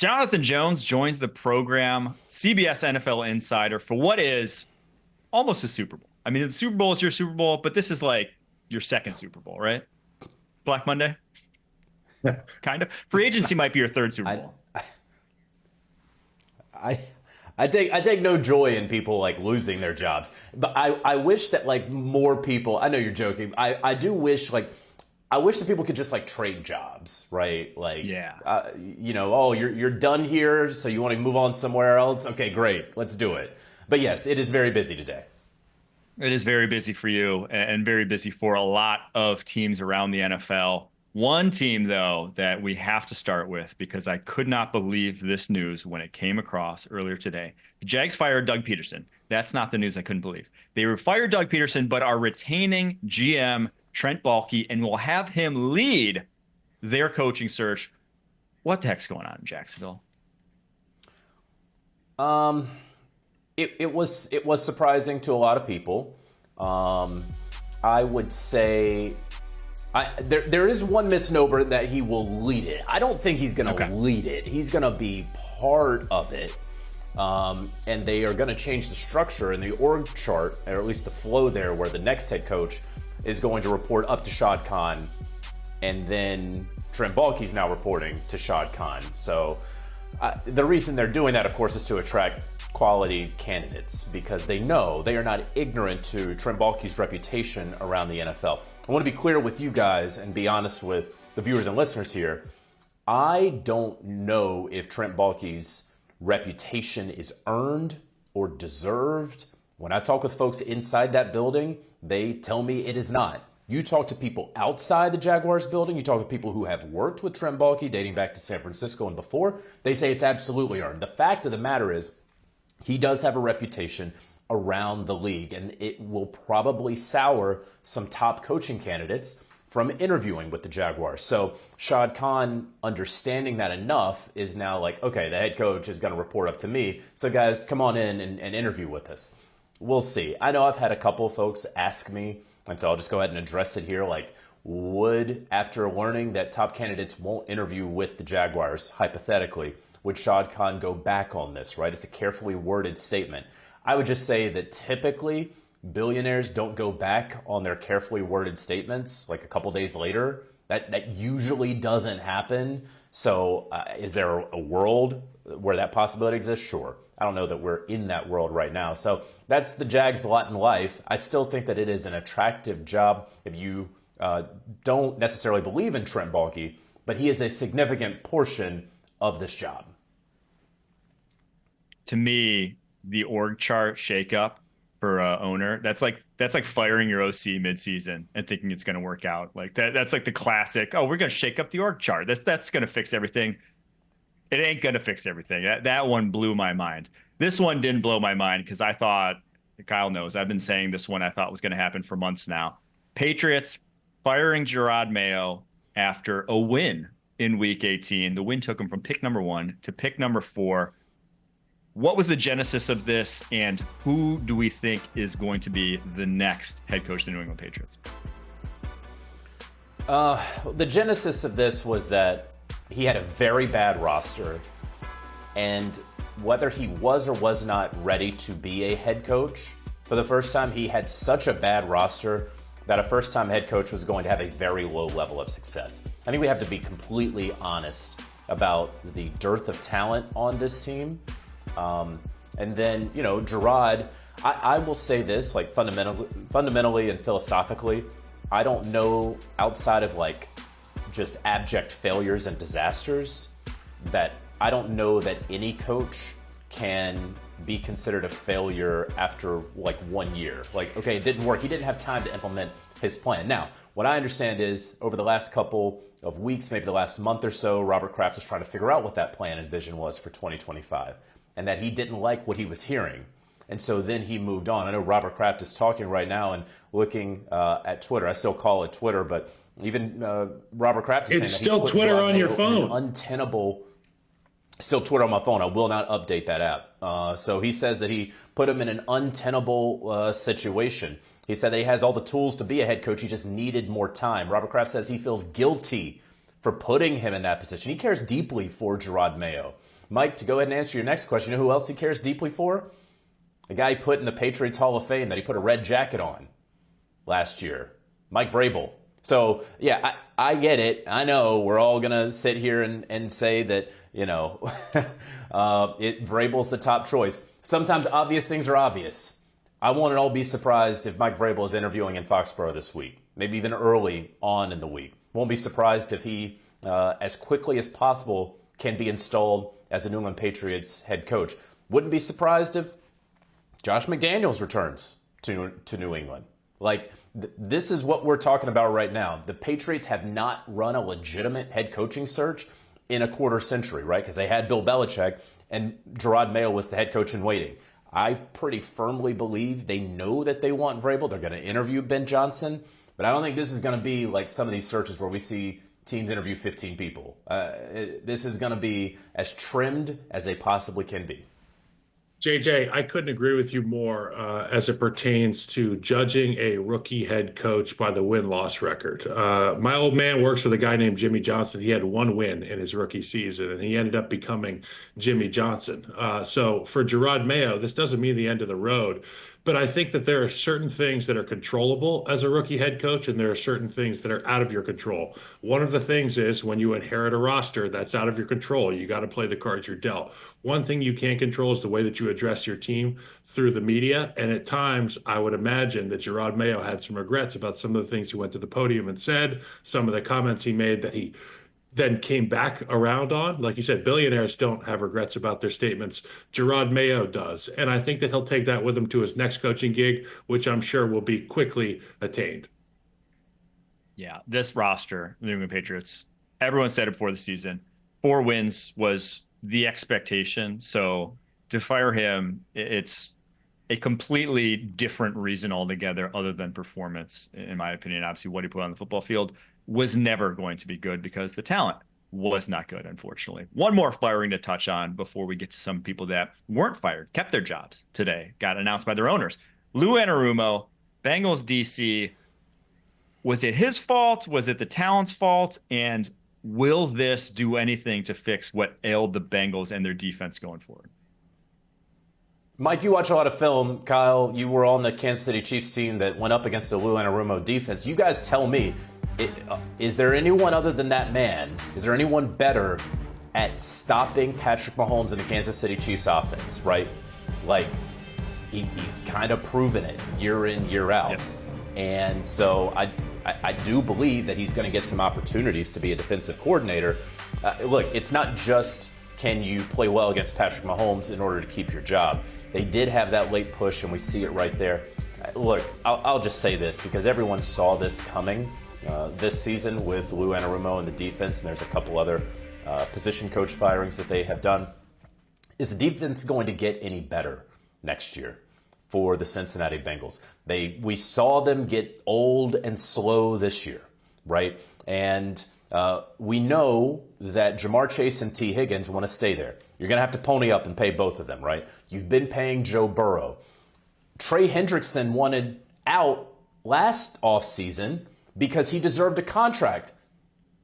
Jonathan Jones joins the program, CBS NFL insider, for what is almost a Super Bowl. I mean, the Super Bowl is your Super Bowl, but this is like your second Super Bowl, right? Black Monday? Kind of. Free agency might be your third Super Bowl. I take no joy in people like losing their jobs, but I wish that like more people. I know you're joking. I do wish I wish that people could just like trade jobs, right? Like, Yeah. Oh, you're done here, so you want to move on somewhere else? Okay, great, let's do it. But yes, it is very busy today. It is very busy for you and very busy for a lot of teams around the NFL. One team, though, that we have to start with because I could not believe this news when it came across earlier today. The Jags fired Doug Pederson. That's not the news I couldn't believe. They fired Doug Pederson, but are retaining GM Trent Baalke and will have him lead their coaching search. What the heck's going on in Jacksonville? It was surprising to a lot of people. I would say there is one misnomer that he will lead it. I don't think he's going to lead it. He's going to be part of it. And they are going to change the structure in the org chart, or at least the flow there, where the next head coach is going to report up to Shad Khan, and then Trent Baalke's now reporting to Shad Khan. So the reason they're doing that, of course, is to attract quality candidates because they know they are not ignorant to Trent Baalke's reputation around the NFL. I want to be clear with you guys and be honest with the viewers and listeners here. I don't know if Trent Baalke's reputation is earned or deserved. When I talk with folks inside that building, they tell me it is not. You talk to people outside the Jaguars building, you talk to people who have worked with Trent Baalke dating back to San Francisco and before, they say it's absolutely earned. The fact of the matter is, he does have a reputation around the league, and it will probably sour some top coaching candidates from interviewing with the Jaguars. So Shad Khan, understanding that enough, is now like, okay, the head coach is going to report up to me. So guys, come on in and interview with us. We'll see. I know I've had a couple of folks ask me, and so I'll just go ahead and address it here, like, after learning that top candidates won't interview with the Jaguars, hypothetically, would Shad Khan go back on this, right? It's a carefully worded statement. I would just say that typically billionaires don't go back on their carefully worded statements like a couple days later. That usually doesn't happen. So is there a world where that possibility exists? Sure. I don't know that we're in that world right now. So that's the Jags' lot in life. I still think that it is an attractive job if you don't necessarily believe in Trent Baalke, but he is a significant portion of this job. To me, the org chart shakeup for owner, that's like firing your OC midseason and thinking it's going to work out. Like that's like the classic, oh, we're going to shake up the org chart. That's going to fix everything. It ain't going to fix everything. That one blew my mind. This one didn't blow my mind because I thought, Kyle knows, I've been saying this one I thought was going to happen for months now. Patriots firing Jerod Mayo after a win in Week 18. The win took him from pick number 1 to pick number 4. What was the genesis of this, and who do we think is going to be the next head coach of the New England Patriots? The genesis of this was that he had a very bad roster, and whether he was or was not ready to be a head coach for the first time, he had such a bad roster that a first-time head coach was going to have a very low level of success. I think we have to be completely honest about the dearth of talent on this team. And then, Jerod, I will say this, like fundamentally and philosophically, I don't know, outside of like just abject failures and disasters, that I don't know that any coach can be considered a failure after like 1 year. Like, okay, it didn't work. He didn't have time to implement his plan. Now, what I understand is over the last couple of weeks, maybe the last month or so, Robert Kraft was trying to figure out what that plan and vision was for 2025, and that he didn't like what he was hearing. And so then he moved on. I know Robert Kraft is talking right now and looking at Twitter. I still call it Twitter, but even Robert Kraft is it's saying still that Twitter on your phone. Untenable. Still Twitter on my phone. I will not update that app. So he says that he put him in an untenable situation. He said that he has all the tools to be a head coach. He just needed more time. Robert Kraft says he feels guilty for putting him in that position. He cares deeply for Jerod Mayo. Mike, to go ahead and answer your next question, you know who else he cares deeply for? A guy he put in the Patriots Hall of Fame that he put a red jacket on last year, Mike Vrabel. So, yeah, I get it. I know we're all going to sit here and say that, Vrabel's the top choice. Sometimes obvious things are obvious. I won't at all be surprised if Mike Vrabel is interviewing in Foxborough this week, maybe even early on in the week. Won't be surprised if he, as quickly as possible, can be installed as a New England Patriots head coach. Wouldn't be surprised if Josh McDaniels returns to New England. This is what we're talking about right now. The Patriots have not run a legitimate head coaching search in a quarter century, right? Because they had Bill Belichick and Jerod Mayo was the head coach in waiting. I pretty firmly believe they know that they want Vrabel. They're going to interview Ben Johnson. But I don't think this is going to be like some of these searches where we see teams interview 15 people. This is going to be as trimmed as they possibly can be. JJ, I couldn't agree with you more as it pertains to judging a rookie head coach by the win-loss record. My old man works with a guy named Jimmy Johnson. He had one win in his rookie season, and he ended up becoming Jimmy Johnson. So for Jerod Mayo, this doesn't mean the end of the road. But I think that there are certain things that are controllable as a rookie head coach, and there are certain things that are out of your control. One of the things is when you inherit a roster that's out of your control, you got to play the cards you're dealt. One thing you can't control is the way that you address your team through the media. And at times, I would imagine that Jerod Mayo had some regrets about some of the things he went to the podium and said, some of the comments he made that he then came back around on. Like you said, billionaires don't have regrets about their statements. Jerod Mayo does. And I think that he'll take that with him to his next coaching gig, which I'm sure will be quickly attained. Yeah, this roster, the New England Patriots, everyone said it before the season, 4 wins was the expectation. So to fire him, it's a completely different reason altogether other than performance, in my opinion. Obviously, what he put on the football field was never going to be good because the talent was not good, unfortunately. One more firing to touch on before we get to some people that weren't fired, kept their jobs today, got announced by their owners. Lou Anarumo, Bengals DC. Was it his fault? Was it the talent's fault? And will this do anything to fix what ailed the Bengals and their defense going forward? Mike, you watch a lot of film. Kyle, you were on the Kansas City Chiefs team that went up against the Lou Anarumo defense. You guys tell me, is there anyone other than that man? Is there anyone better at stopping Patrick Mahomes in the Kansas City Chiefs offense, right? He's kind of proven it year in, year out. Yep. And so I do believe that he's going to get some opportunities to be a defensive coordinator. Look, it's not just can you play well against Patrick Mahomes in order to keep your job. They did have that late push, and we see it right there. Look, I'll just say this because everyone saw this coming this season with Lou Anarumo and the defense, and there's a couple other position coach firings that they have done. Is the defense going to get any better next year for the Cincinnati Bengals? We saw them get old and slow this year, right? And we know that Jamar Chase and T. Higgins want to stay there. You're going to have to pony up and pay both of them, right? You've been paying Joe Burrow. Trey Hendrickson wanted out last offseason because he deserved a contract.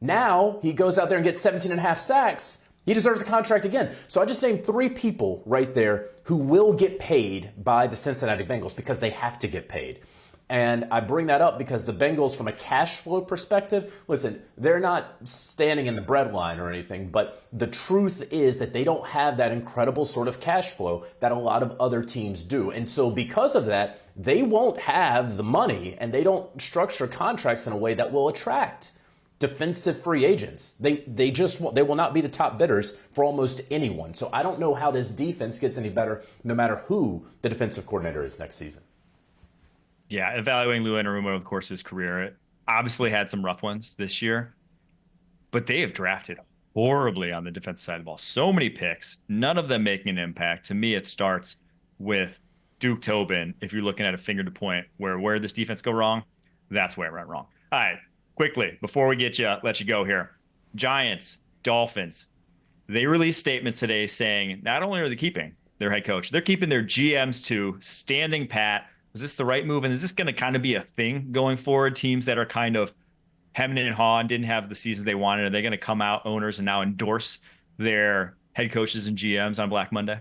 Now he goes out there and gets 17 and a half sacks. He deserves a contract again. So I just named 3 people right there who will get paid by the Cincinnati Bengals because they have to get paid. And I bring that up because the Bengals, from a cash flow perspective, listen, they're not standing in the breadline or anything, but the truth is that they don't have that incredible sort of cash flow that a lot of other teams do. And so because of that, they won't have the money, and they don't structure contracts in a way that will attract defensive free agents. They will not be the top bidders for almost anyone. So I don't know how this defense gets any better no matter who the defensive coordinator is next season. Yeah, evaluating Lou Anarumo over the course of his career, obviously had some rough ones this year, but they have drafted horribly on the defensive side of the ball. So many picks, none of them making an impact. To me, it starts with Duke Tobin. If you're looking at a finger to point where this defense go wrong, that's where it went wrong. All right, quickly, before we let you go here, Giants, Dolphins, they released statements today saying not only are they keeping their head coach, they're keeping their GMs too, standing pat. Was this the right move? And is this going to kind of be a thing going forward? Teams that are kind of hemming and hawing, didn't have the seasons they wanted, are they going to come out, owners, and now endorse their head coaches and GMs on Black Monday.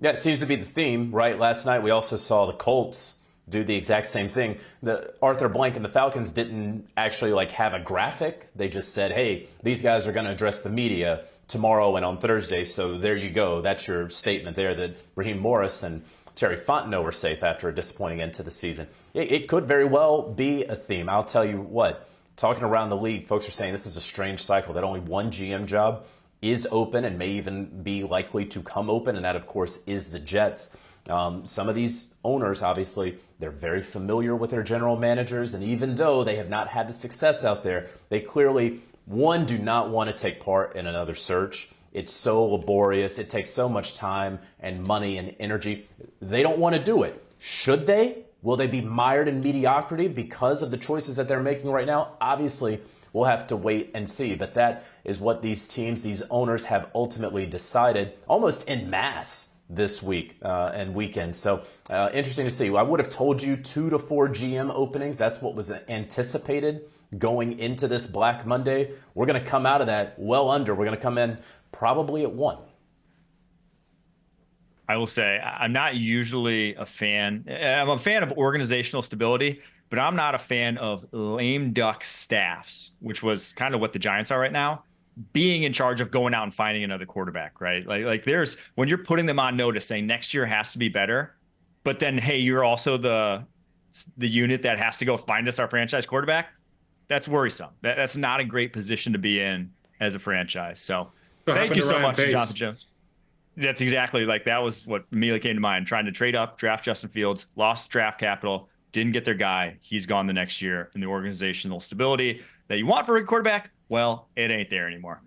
Yeah, it seems to be the theme, right? Last night we also saw the Colts do the exact same thing. The Arthur Blank and the Falcons didn't actually have a graphic. They just said, hey, these guys are going to address the media tomorrow and on Thursday. So there you go. That's your statement there that Raheem Morris and Terry Fontenot were safe after a disappointing end to the season. It could very well be a theme. I'll tell you what, talking around the league, folks are saying this is a strange cycle, that only one GM job is open and may even be likely to come open, and that, of course, is the Jets. Some of these owners, obviously, they're very familiar with their general managers, and even though they have not had the success out there, they clearly, one, do not want to take part in another search. It's so laborious. It takes so much time and money and energy. They don't want to do it. Should they? Will they be mired in mediocrity because of the choices that they're making right now? Obviously, we'll have to wait and see. But that is what these teams, these owners have ultimately decided almost en masse this week and weekend. So interesting to see. I would have told you 2 to 4 GM openings. That's what was anticipated going into this Black Monday. We're going to come out of that well under. We're going to come in probably at 1. I will say I'm not usually a fan. I'm a fan of organizational stability, but I'm not a fan of lame duck staffs, which was kind of what the Giants are right now, being in charge of going out and finding another quarterback, right? Like there's, when you're putting them on notice saying next year has to be better, but then, hey, you're also the unit that has to go find us our franchise quarterback. That's worrisome. That's not a great position to be in as a franchise. So thank you so much, Jonathan Jones. That's exactly, that was what immediately came to mind. Trying to trade up, draft Justin Fields, lost draft capital, didn't get their guy. He's gone the next year. And the organizational stability that you want for a quarterback, well, it ain't there anymore.